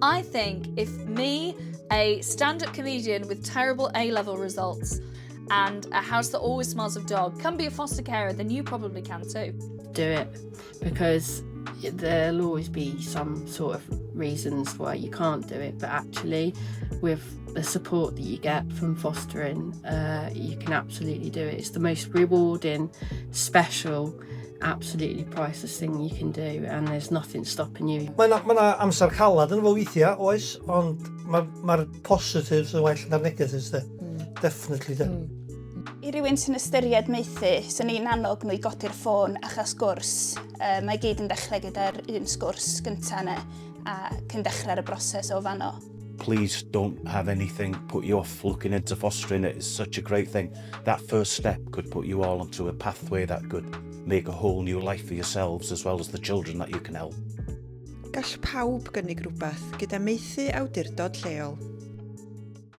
I think if me, a stand-up comedian with terrible A-level results and a house that always smells of dog, can be a foster carer, then you probably can too. Do it, because there'll always be some sort of reasons why you can't do it, but actually with the support that you get from fostering, you can absolutely do it. It's the most rewarding, special, absolutely priceless thing you can do, and there's nothing stopping you. Mae 'na amser calad yn fo weithiau, oes, ond mae'r positives yn well na'r negatives, de. Definitely, de. I rywun sy'n ystyried maethu, sy'n ni'n annog nhw i godi'r ffôn a chael sgwrs. Mae gyd yn dechrau gyda'r un sgwrs gyntaf yna a cyn dechrau'r broses o fanno. Please don't have anything put you off looking into fostering. It is such a great thing. That first step could put you all onto a pathway that could make a whole new life for yourselves as well as the children that you can help. Gall pawb gynnig rhywbeth gyda maethu awdurdod lleol.